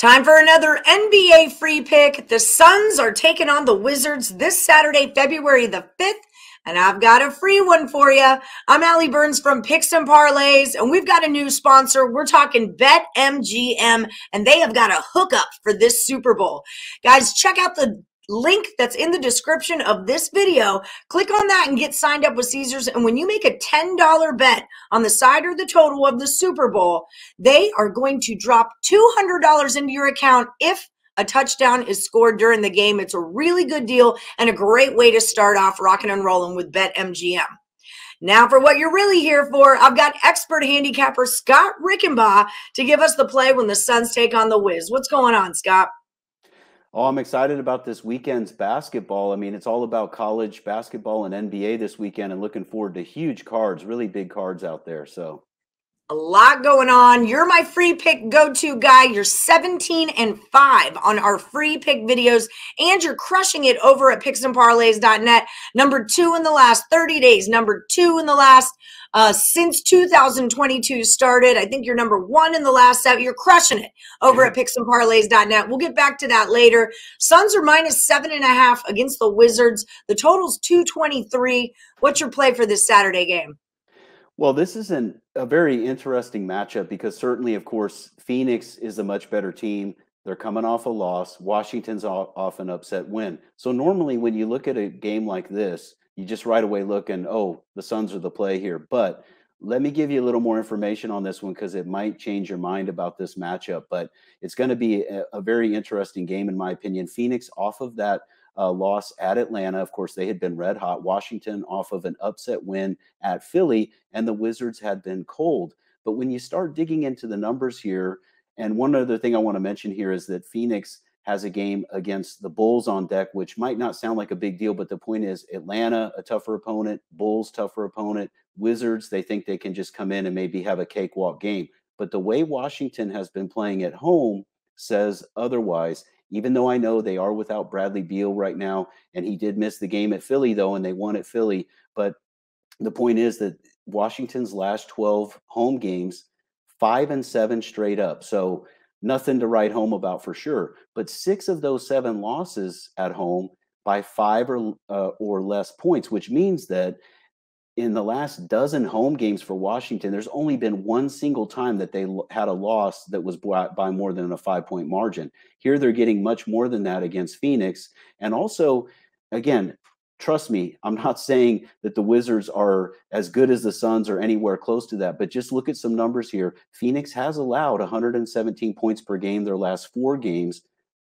Time for another NBA free pick. The Suns are taking on the Wizards this Saturday, February the 5th, and I've got a free one for you. I'm Allie Burns from Picks Parlays, and we've got a new sponsor. We're talking BetMGM, and they have got a hookup for this Super Bowl. Guys, check out the link that's in the description of this video. Click on that and get signed up with Caesars. And when you make a $10 bet on the side or the total of the Super Bowl, they are going to drop $200 into your account if a touchdown is scored during the game. It's a really good deal and a great way to start off rocking and rolling with BetMGM. Now for what you're really here for, I've got expert handicapper Scott Rickenbach to give us the play when the Suns take on the Wiz. What's going on, Scott? Oh, I'm excited about this weekend's basketball. I mean, it's all about college basketball and NBA this weekend, and looking forward to huge cards, really big cards out there. So a lot going on. You're my free pick go-to guy. You're 17-5 on our free pick videos, and you're crushing it over at picksandparlays.net. Number 2 in the last 30 days. Number 2 in the last since 2022 started. I think you're number 1 in the last 7. You're crushing it over at picksandparlays.net. We'll get back to that later. Suns are minus 7.5 against the Wizards. The total's 223. What's your play for this Saturday game? Well, this is a very interesting matchup because certainly, of course, Phoenix is a much better team. They're coming off a loss. Washington's off an upset win. So normally when you look at a game like this, you just right away look and, oh, the Suns are the play here. But let me give you a little more information on this one because it might change your mind about this matchup. But it's going to be a very interesting game, in my opinion. Phoenix off of that loss at Atlanta. Of course, they had been red hot. Washington off of an upset win at Philly, and the Wizards had been cold. But when you start digging into the numbers here, and one other thing I want to mention here is that Phoenix has a game against the Bulls on deck, which might not sound like a big deal, but the point is Atlanta, a tougher opponent, Bulls, tougher opponent, Wizards, they think they can just come in and maybe have a cakewalk game. But the way Washington has been playing at home says otherwise. Even though I know they are without Bradley Beal right now, and he did miss the game at Philly, though, and they won at Philly. But the point is that Washington's last 12 home games, 5-7 straight up. So nothing to write home about for sure. But 6 of those 7 losses at home by 5 or less points, which means that in the last dozen home games for Washington, there's only been one single time that they had a loss that was by more than a 5-point margin. Here, they're getting much more than that against Phoenix. And also, again, trust me, I'm not saying that the Wizards are as good as the Suns or anywhere close to that, but just look at some numbers here. Phoenix has allowed 117 points per game their last 4 games.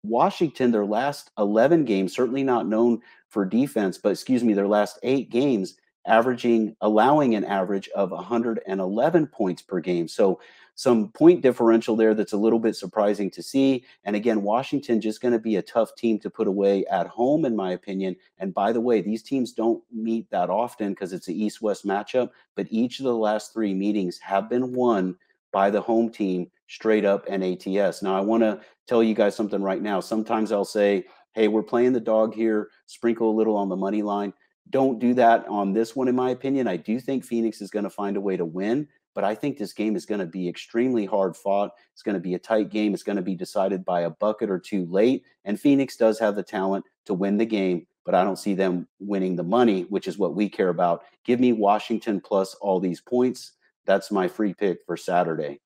Washington, their last 11 games, certainly not known for defense, but their last 8 games, allowing an average of 111 points per game. So some point differential there that's a little bit surprising to see. And again, Washington just going to be a tough team to put away at home, in my opinion. And by the way, these teams don't meet that often because it's an East-West matchup, but each of the last 3 meetings have been won by the home team straight up and ATS. Now, I want to tell you guys something right now. Sometimes I'll say, hey, we're playing the dog here, sprinkle a little on the money line. Don't do that on this one, in my opinion. I do think Phoenix is going to find a way to win, but I think this game is going to be extremely hard fought. It's going to be a tight game. It's going to be decided by a bucket or 2 late, and Phoenix does have the talent to win the game, but I don't see them winning the money, which is what we care about. Give me Washington plus all these points. That's my free pick for Saturday.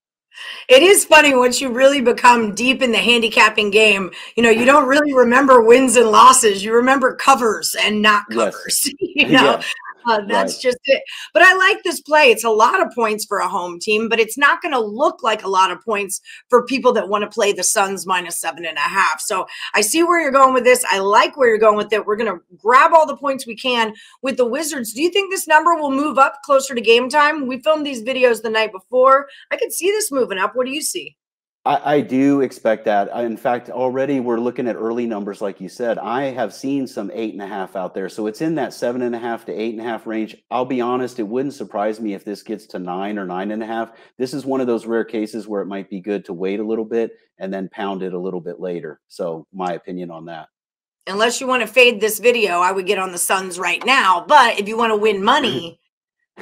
It is funny once you really become deep in the handicapping game, you know, you don't really remember wins and losses. You remember covers and not covers, Yes. That's just it. But I like this play. It's a lot of points for a home team, but it's not going to look like a lot of points for people that want to play the Suns minus 7.5. So I see where you're going with this. I like where you're going with it. We're going to grab all the points we can with the Wizards. Do you think this number will move up closer to game time? We filmed these videos the night before. I could see this moving up. What do you see? I do expect that. In fact, already we're looking at early numbers, like you said. I have seen some 8.5 out there. So it's in that 7.5 to 8.5 range. I'll be honest, it wouldn't surprise me if this gets to 9 or 9.5. This is one of those rare cases where it might be good to wait a little bit and then pound it a little bit later. So my opinion on that. Unless you want to fade this video, I would get on the Suns right now. But if you want to win money,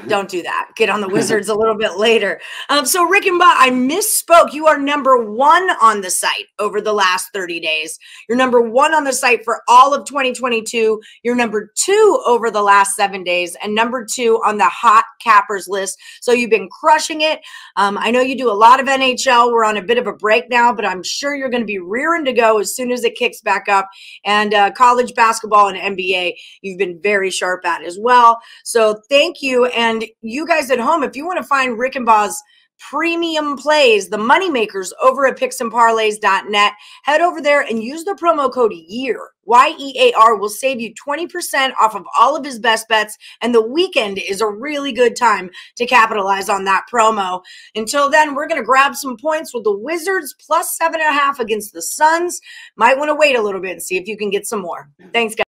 Don't do that. Get on the Wizards a little bit later. So Rickenbach, I misspoke. You are number 1 on the site over the last 30 days. You're number 1 on the site for all of 2022. You're number 2 over the last 7 days and number 2 on the hot cappers list. So you've been crushing it. I know you do a lot of NHL. We're on a bit of a break now, but I'm sure you're going to be rearing to go as soon as it kicks back up. And college basketball and NBA, you've been very sharp at as well. So thank you. And you guys at home, if you want to find Rickenbach's premium plays, the moneymakers over at picksandparlays.net, head over there and use the promo code YEAR. YEAR will save you 20% off of all of his best bets, and the weekend is a really good time to capitalize on that promo. Until then, we're going to grab some points with the Wizards plus 7.5 against the Suns. Might want to wait a little bit and see if you can get some more. Thanks, guys.